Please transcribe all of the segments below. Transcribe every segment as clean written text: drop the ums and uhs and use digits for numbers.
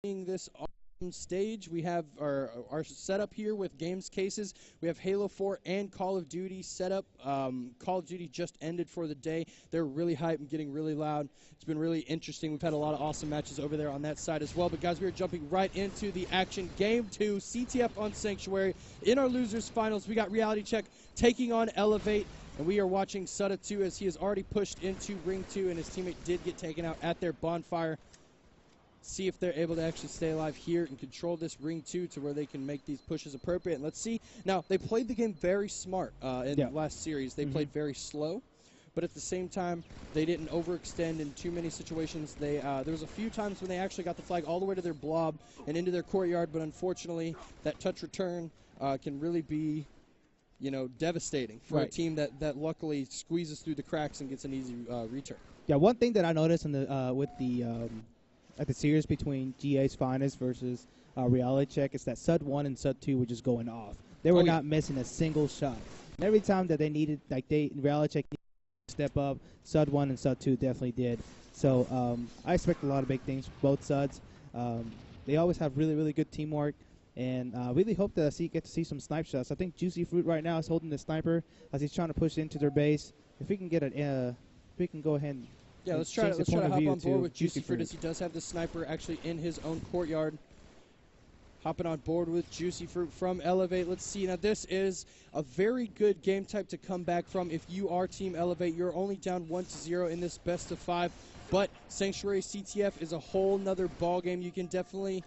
This on stage. We have our setup here with games cases. We have Halo 4 and Call of Duty set up. Call of Duty just ended for the day. They're really hype and getting really loud. It's been really interesting. We've had a lot of awesome matches over there on that side as well. But guys, we are jumping right into the action. Game 2, CTF on Sanctuary. In our losers finals, we got Reality Check taking on Elevate. And we are watching SUDDOTH 2 as he has already pushed into Ring 2, and his teammate did get taken out at their bonfire. See if they're able to actually stay alive here and control this Ring 2 to where they can make these pushes appropriate. And let's see. Now, they played the game very smart in the last series. They played very slow, but at the same time, they didn't overextend in too many situations. There was a few times when they actually got the flag all the way to their blob and into their courtyard, but unfortunately, that touch return can really be devastating for a team that luckily squeezes through the cracks and gets an easy return. Yeah, one thing that I noticed in the at the series between GA's finest versus Reality Check is that SUD 1 and SUD 2 were just going off. They were not missing a single shot. And every time that they needed, Reality Check needed to step up, SUD 1 and SUD 2 definitely did. So I expect a lot of big things from both SUDs. They always have really, really good teamwork. And I really hope that I get to see some snipe shots. I think Juicy Fruit right now is holding the sniper as he's trying to push into their base. If we can get if we can go ahead and let's try to hop on board with Juicy Fruit as he does have the sniper actually in his own courtyard. Hopping on board with Juicy Fruit from Elevate. Let's see. Now, this is a very good game type to come back from. If you are Team Elevate, you're only down 1-0 in this best of 5. But Sanctuary CTF is a whole nother ball game. You can definitely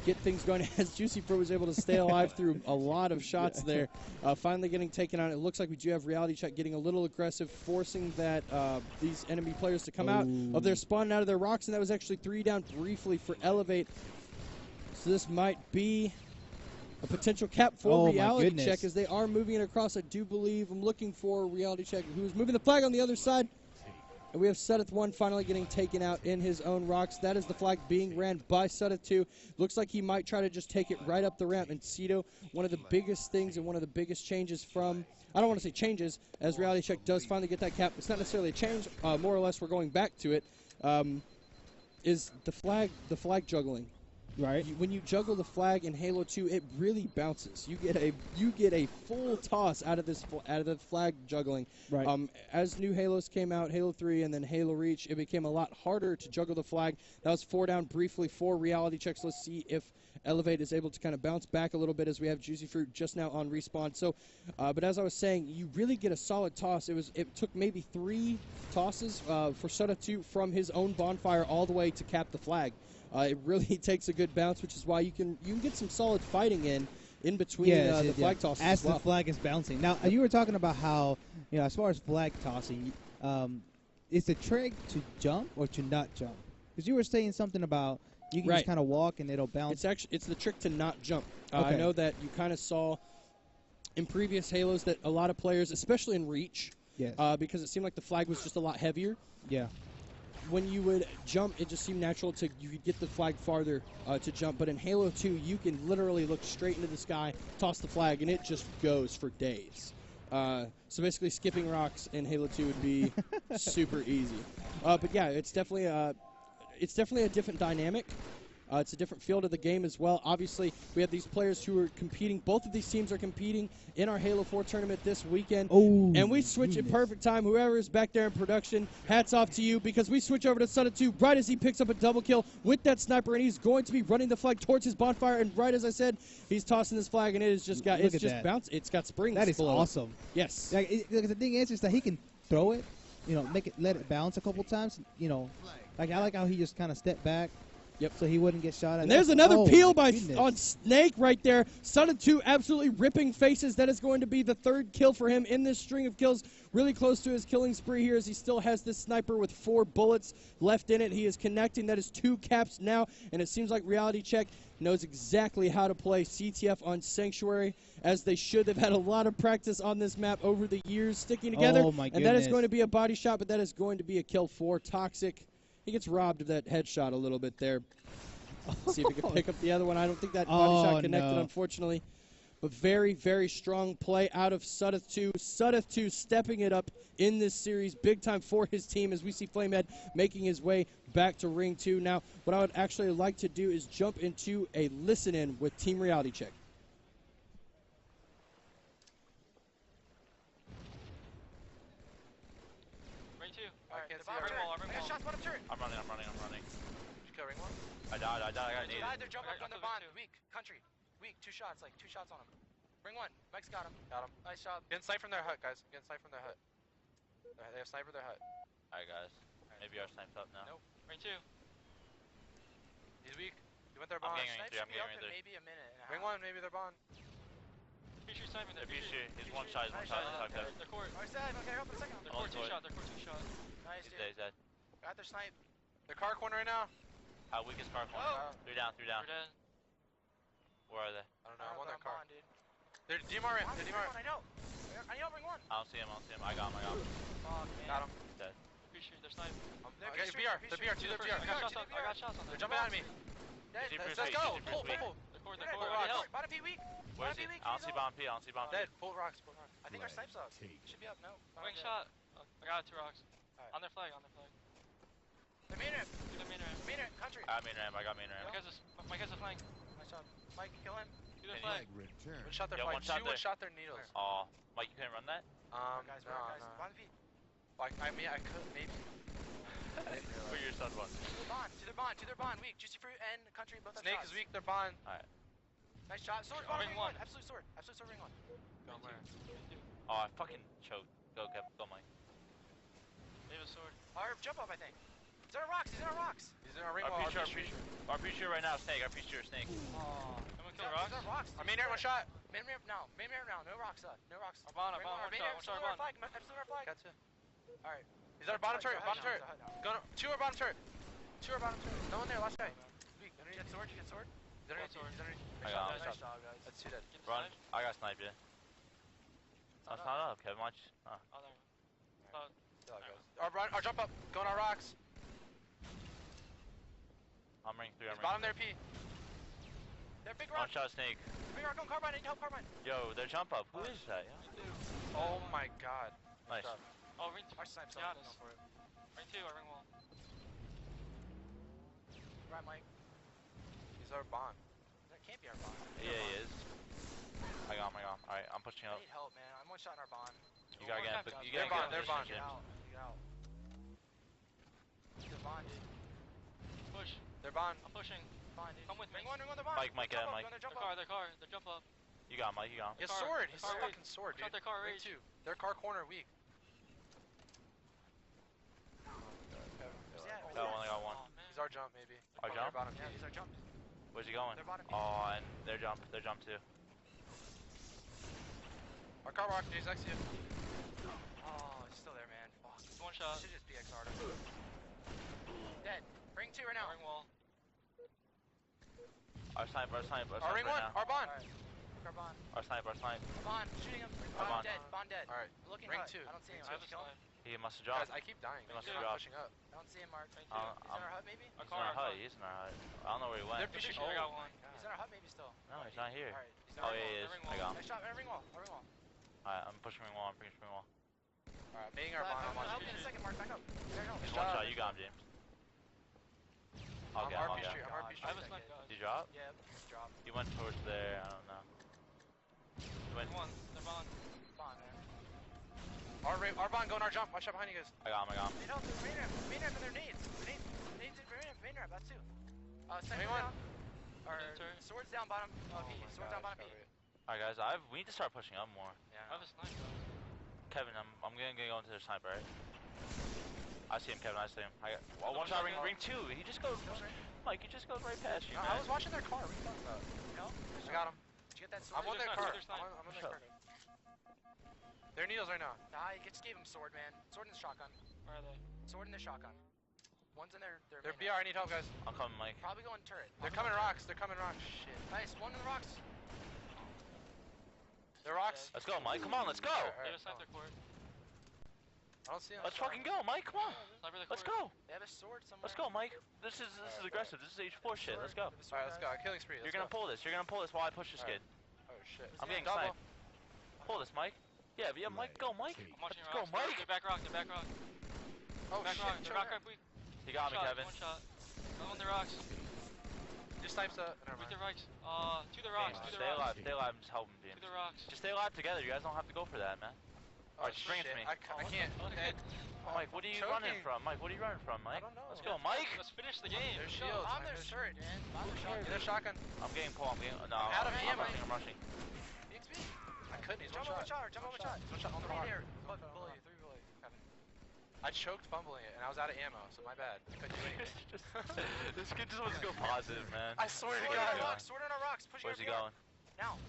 get things going as Juicy Fruit was able to stay alive through a lot of shots there. Finally getting taken out. It looks like we do have Reality Check getting a little aggressive, forcing that these enemy players to come out of their spawn and out of their rocks, and that was actually 3 down briefly for Elevate. So this might be a potential cap for Reality Check as they are moving it across. I do believe I'm looking for Reality Check, who's moving the flag on the other side. And we have SUDDOTH 1 finally getting taken out in his own rocks. That is the flag being ran by SUDDOTH 2. Looks like he might try to just take it right up the ramp. And Cito, one of the biggest things and one of the biggest changes from, I don't want to say changes, as Reality Check does finally get that cap. It's not necessarily a change. More or less, we're going back to it. Is the flag juggling. Right. When you juggle the flag in Halo 2, it really bounces. You get a full toss out of the flag juggling. Right. As new Halos came out, Halo 3 and then Halo Reach, it became a lot harder to juggle the flag. That was 4 down briefly for Reality Checks. Let's see if Elevate is able to kind of bounce back a little bit as we have Juicy Fruit just now on respawn. So, but as I was saying, you really get a solid toss. It took maybe 3 tosses for SUDDOTH 2 from his own bonfire all the way to cap the flag. It really takes a good bounce, which is why you can get some solid fighting in between the flag tosses as the flag is bouncing. Now, you were talking about how, as far as flag tossing, is the trick to jump or to not jump? Because you were saying something about you can just kind of walk and it'll bounce. It's the trick to not jump. I know that you kind of saw in previous Halos that a lot of players, especially in Reach, because it seemed like the flag was just a lot heavier. Yeah. When you would jump, it just seemed natural you could get the flag farther to jump. But in Halo 2, you can literally look straight into the sky, toss the flag, and it just goes for days. So basically, skipping rocks in Halo 2 would be super easy. But yeah, it's definitely a different dynamic. It's a different field of the game as well. Obviously, we have these players who are competing. Both of these teams are competing in our Halo 4 tournament this weekend. And we switch at perfect time. Whoever is back there in production, hats off to you, because we switch over to SUDDOTH 2 right as he picks up a double kill with that sniper, and he's going to be running the flag towards his bonfire. And right as I said, he's tossing this flag, and it has just got bounce. It's got springs. That is awesome. Yes. The thing is that he can throw it, let it bounce a couple times. I like how he just kind of stepped back. Yep. So he wouldn't get shot at. And there's another peel on Snake right there. SUDDOTH 2 absolutely ripping faces. That is going to be the 3rd kill for him in this string of kills. Really close to his killing spree here as he still has this sniper with 4 bullets left in it. He is connecting. That is 2 caps now. And it seems like Reality Check knows exactly how to play CTF on Sanctuary, as they should. They've had a lot of practice on this map over the years sticking together. Oh, my goodness. And that is going to be a body shot, but that is going to be a kill for Toxic. He gets robbed of that headshot a little bit there. See if he can pick up the other one. I don't think that body shot connected, unfortunately. But very, very strong play out of SUDDOTH 2. SUDDOTH 2 stepping it up in this series big time for his team as we see Flamehead making his way back to Ring 2. Now, what I would actually like to do is jump into a listen-in with Team Reality Check. Ring 2. Alright, I got shots, bottom turret. I'm running. Did you kill ring one? I died. I got needed. They're jumping up on their bond. Weak. Country. Weak. 2 shots. Like 2 shots on him. Ring 1. Mike's got him. Nice job. Getting sniped from their hut, guys. Getting sniped from their hut. They have sniper their hut. Alright, guys. Maybe our snipe's up now. Nope. Ring 2. He's weak. He went their I'm bond. getting ring 3. I'm getting ring 3. Maybe a minute and a half. Ring 1, maybe their bond. Fisher sniping there. Fisher. He's one shot. He's one shot. They're court. Alright, Seb. Okay, help in a second. They're court 2 shot. They're court 2 shot. Nice, He's dude. dead. He's dead. Got their snipe. They're car corner right now. Weakest car corner. Oh. 3 down. 3 down. We're dead. Where are they? I don't know. I'm on their car. Bond, dude. They're DMR in. They're DMR. I know. I know ring 1. I don't see him. I got him. Fuck, man. Got him. Dead. Fisher. They're sniping. They're BR. They're BR. 2 BR. I got shots on them. They're jumping at me. Let's go. Pull. They're court. They're court. Bottom P weak. Where is he? I don't see bomb P. Dead. Full rocks. I think our snipe's up. Should be up. No. Wing shot. I got 2 rocks. Alright. On their flag. The main ramp. Main ramp. Country. I got main ramp. My guy's a flank. Nice job. Mike, kill him. Do the flag. One shot their Yo, flag. one shot 2 there. shot their needles. Aw. Mike, you couldn't run that? Guys. No. Bottom P. Like, I mean, I could maybe. For your son one. To their bond. Weak. Juicy fruit and country both have Snake shots. is weak. They're bond. Alright. Nice shot. Sword. Bottom Ring ring 1. 1. Absolute sword. Ring 1. Go, man. Oh, I fucking choked. Go, Kev. Go, Mike. Leave a sword. Our jump up, I think. He's in our rocks. He's in our ring wall. Our future right now, Snake. Our future, Snake. Oh. I'm gonna kill rocks. Rocks. I mean, one shot. Main ramp now. No rocks left. No rocks. Our bond. Ring One main shot. ramp, One shot. absolute our flag. Absolute our flag. Got 2. Alright. He's our bottom turret. Bottom turret. Go. 2 are bottom turret. 2 are bottom turret. No one there. Last guy. Weak. You get sword. He's underneath. I got him. Nice job, guys. That's 2 dead. Run. I got sniped, yeah. That's not up, Kevin. Watch. Oh, Yeah, guys. Our jump up. Going on rocks. I'm ring 3. He's bottom there, P. They're big One rock. shot, Snake. Big rock on carbine. I need help carbine. Yo, their jump up. Who is that? Oh my god. Nice. Oh, ring 2. Our snipe's up. Go for it. Ring 2 or ring 1? Right, Mike. He's our bond. That can't be our bond. Yeah, he is. I got him. Alright, I'm pushing I up. need help, man. I'm one shot in our bond. You gotta get in. You They're gotta bond. They're bond. Get out. They're bond, dude. Push. They're bond. I'm pushing. Bond, dude. Come with me. Ring 1, they're bond. Mike, get him, Mike. Their Their car. They're jump up. You got him, Mike. You got him. His sword. His fucking sword, dude. Shot their car Ring rage. 2. Their car corner weak. Got one. I got one. He's our jump, maybe. Our jump? Bottom Yeah, these are jump. Where's he going? They're bottom. Oh, and their jump too. Our car rock, he's next to you. Oh, he's still there, man. Fuck. One shot. Should just be XR'd. Dead. Ring 2 right now. Ring wall. Our sniper Our ring right 1. now. Our bond. Our bond. Our sniper. Bond. Shooting him. Our bond. Dead. Bond dead. Alright. Looking Ring hut. 2. I don't see him. I have Did a you kill him? snipe. He must have Guys, dropped. I keep dying. He must He's have not dropped. pushing up. I don't see him, Mark. He's in I'm- our hut, maybe? He's in our hut. He's in our hut. I don't know where he went. They're pushing. Oh, Oh, got one. He's in our hut, maybe still. No, he's not here. Alright. He's in Oh, our yeah, hut. he is. Ring I wall. got him. Nice shot. Ring wall. Alright, I'm pushing ring wall. I'm pushing ring wall. Alright, making our bond. I'm I'll help watching. you in a second, Mark. Back up. There you go. One shot. shot. You got him, James. I'll get him. I'll RP get Street. him. I'm RP I have Street. a snipe, guys. Did you drop? Yeah, drop. He went towards there. I don't know. He went. They're bond. Bond, man. Our bond going our jump. Watch out behind you guys. I got him. Need help. Main ramp and their nades. Nades in main ramp. That's 2. Sniper Main one. down. Or swords down bottom. P. Swords down bottom P. Alright, guys. We need to start pushing up more. Yeah. I have a sniper. Kevin, I'm gonna go into their sniper, right? I see him, Kevin. I see him. I got one shot. Ring 2. He just goes. Mike, he just goes right past you. I was watching their car. What are you talking about? No? I got him. Did you get that sword? I'm on their car. I'm on their Shut car. They're needles right now. Nah, you just gave him sword, man. Sword and the shotgun. Where are they? Sword and the shotgun. One's in their They're main BR. I need help, guys. I'm coming, Mike. Probably going turret. They're coming rocks. They're coming rocks. Shit. Nice. One in the rocks. They're rocks. Let's go, Mike. Come on, let's go. Alright, I don't see them. Let's fucking go, Mike. Come on. Let's go. They have a sword somewhere. Let's go, Mike. This is aggressive. This is H4 shit. Let's go. Alright, let's go. Killing spree. You're gonna pull this. You're gonna pull this while I push this kid. Oh shit. I'm getting sniped. Pull this, Mike. Yeah, Mike, go, Mike. I'm watching Let's go, rocks. Mike. They're back rock. Oh Back shit. rock, They're back rock. You got me, Kevin. One shot. I'm on the rocks. Just snipes never With mind. the rocks. To the rocks. To the Stay rocks. alive, stay alive. I'm just helping To team. the rocks. Just stay alive together. You guys don't have to go for that, man. Alright, just bring it to me. I can't. Mike, what are you running from? Mike, what are you running from, Mike? I don't know. Let's go, Mike. Let's finish the game. There's shields. I'm There's turret, man. Get a shotgun. I'm getting pulled. No, out of ammo. I'm rushing. EXP. I couldn't. He's Jump one over shot. jump over shot. One shot on the rock. Bully, 3 bully. Kevin. I choked fumbling it, and I was out of ammo, so my bad. I couldn't do anything. This kid just wants to go positive, man. I swear to Sword God. on our rocks. Sword on our rocks. Push Where's he your going? Now.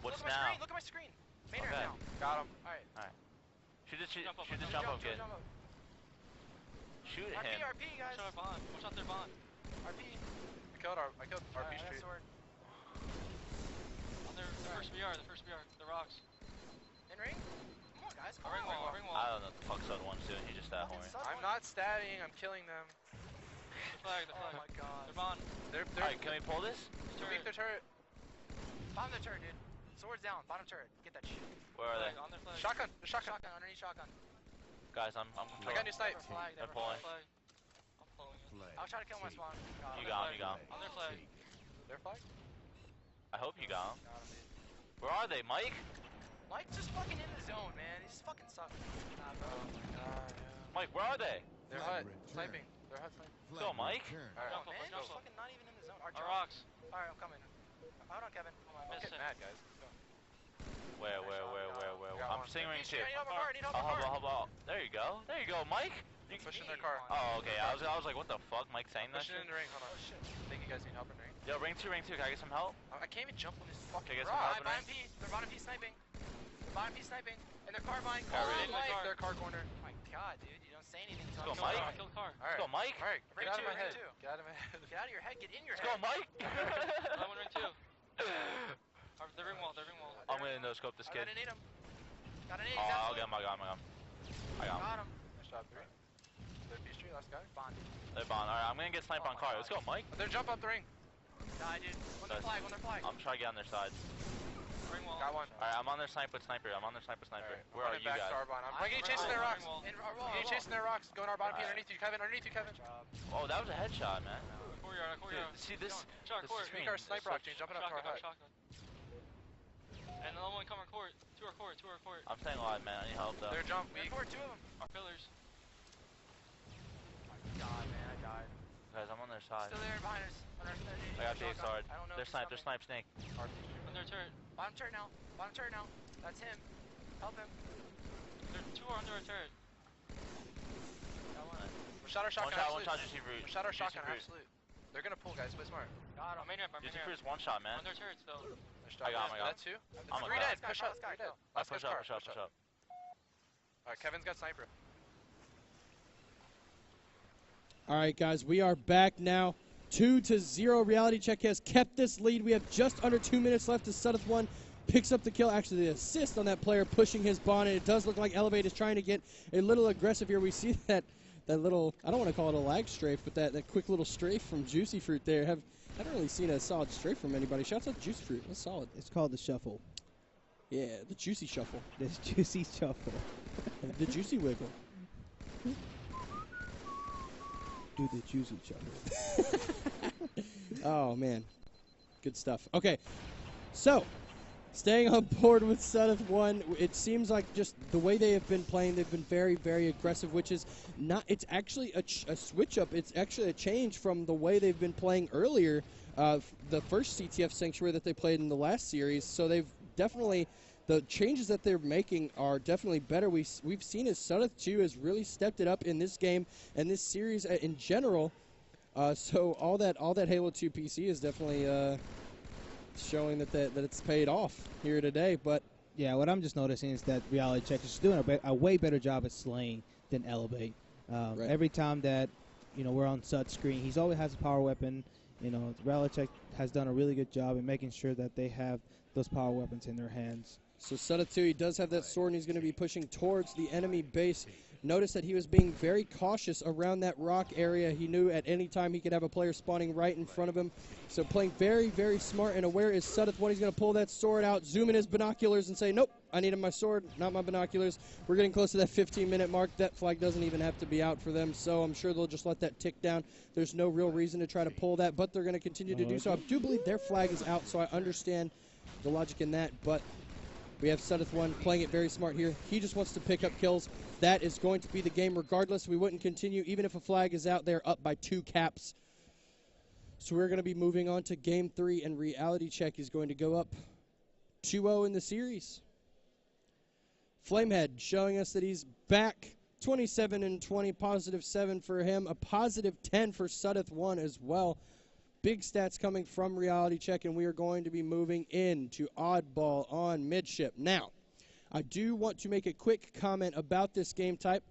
What's Look at my now? screen. Look at my screen. Maynard Okay. now. Got him. Alright. Shoot the jump up, kid. Jump up. Shoot RP, him. RP, guys. Watch out bond. Watch out their bond. RP. I killed RP Street. On their first VR. The rocks. In ring? Come on, guys. Ring wall. I don't know what the fuck SUDDOTH's doing. He just that horny. I'm not stabbing. I'm killing them. The flag. Oh my God. They're bond. Alright, can we pull this? They're weak. Their turret. Bomb the turret, dude. Swords down. Bottom turret. Get that shit. Where are they? On their flag. Shotgun. The shotgun. Underneath shotgun. Guys, I'm I got new sight. They're pulling. I'm pulling it. I'll try to kill my spawn. You got him. On their flag. Their flag? I hope you got him. Where are they, Mike? Mike's just fucking in the zone, man. He just fucking sucks. Nah, bro. Oh my God, yeah. Mike, where are they? Their hut. Sniping. Their hut sniping. Let's go, Mike. Alright. No, man. He's fucking not even in the zone. Our rocks. Alright, I'm coming. Hold on, Kevin. Don't get mad, guys. Let's go. Where? I'm seeing ring 2. I need help my car. How about? There you go, Mike. You pushing their car. Oh, okay. I was like, what the fuck, Mike saying that? Pushing in the ring. Hold on. Oh shit. I think you guys need help in the ring. Yo, ring 2. Can I get some help? I can't even jump on this fucking Can I get some rock. help in the ring? They're bottom P sniping. And their car behind. Their car corner. Oh my God, dude. You don't say anything. Let's go, Mike. Kill the car. Let's go, Mike. Alright. Ring Get out of two, my ring head. two. Get out of my head. Get out of your head. Get in your Let's head. go, Mike. I'm on ring 2. The ring wall. I'm gonna no scope this kid. I need him. Got an 8. Oh, I got him. I got him. Got him. Nice job, 3. They're P Street, last guy. Bond. They're bond. Alright, I'm gonna get sniped on car. Let's go, Mike. They're jump up the ring. Die, dude. On their flag. I'm trying to get on their side. Ring wall. Got one. Alright, I'm on their sniper. Right. Where are you guys? I'm getting chasing their rocks. I'm getting chasing their rocks. Going our bottom P underneath you, Kevin. Oh, that was a headshot, man. Courtyard. Dude, see this? Speak our sniper rock, Gene. Jumping up to our hut. And another one coming court. Two are court. I'm staying alive, man. I need help, though. Their jump weak. Court, 2 of them. Our pillars. Oh my God, man, I died. Guys, I'm on their side. Still there behind us. I got big sword. I don't know. They're snipe snake. On their turret. Bottom turret now. That's him. Help him. There 2 are under our turret. Got one. We shot our shotgun. One shot, Juicy Fruit. We shot our shotgun, absolute. They're gonna pull, guys. Play smart. Got him. Juicy Fruit's one shot, man. On their turrets, though. I got him. That's 2. I'm 3 dead. Push up. 3 dead. Push up. Alright, Kevin's got sniper. All right, guys, we are back now. 2-0. Reality Check has kept this lead. We have just under 2 minutes left. As SUDDOTH 1 picks up the kill. Actually, the assist on that player pushing his bond, and it does look like Elevate is trying to get a little aggressive here. We see that little, I don't want to call it a lag strafe, but that quick little strafe from Juicy Fruit there. I haven't really seen a solid strafe from anybody. Shouts out to Juicy Fruit. That's solid. It's called the shuffle. Yeah, the Juicy Shuffle. The Juicy Shuffle. The Juicy Wiggle. Do the Juicy Shuffle. Oh, man. Good stuff. Okay, so staying on board with SUDDOTH 1, it seems like just the way they have been playing, they've been very, very aggressive, which is not, it's actually a switch up. It's actually a change from the way they've been playing earlier, the first CTF Sanctuary that they played in the last series. So they've definitely, the changes that they're making are definitely better. We've seen as SUDDOTH 2 has really stepped it up in this game and this series in general. So all that Halo 2 PC is definitely showing that it's paid off here today. But yeah, what I'm just noticing is that Reality Check is doing a way better job at slaying than Elevate. Right. Every time that we're on SUDDOTH's screen, he's always has a power weapon. Reality Check has done a really good job in making sure that they have those power weapons in their hands. So SUDDOTH 2, he does have that sword, and he's going to be pushing towards the enemy base. Notice that he was being very cautious around that rock area. He knew at any time he could have a player spawning right in front of him. So playing very, very smart and aware is SUDDOTH when he's going to pull that sword out, zoom in his binoculars and say, nope, I needed my sword, not my binoculars. We're getting close to that 15-minute mark. That flag doesn't even have to be out for them, so I'm sure they'll just let that tick down. There's no real reason to try to pull that, but they're going to continue to do so. I do believe their flag is out, so I understand the logic in that, but we have SUDDOTH 1 playing it very smart here. He just wants to pick up kills. That is going to be the game regardless. We wouldn't continue. Even if a flag is out, they're up by 2 caps. So we're going to be moving on to Game 3, and Reality Check is going to go up 2-0 in the series. Flamehead showing us that he's back. 27-20, +7 for him. A +10 for SUDDOTH 1 as well. Big stats coming from Reality Check, and we are going to be moving into Oddball on midship. Now, I do want to make a quick comment about this game type.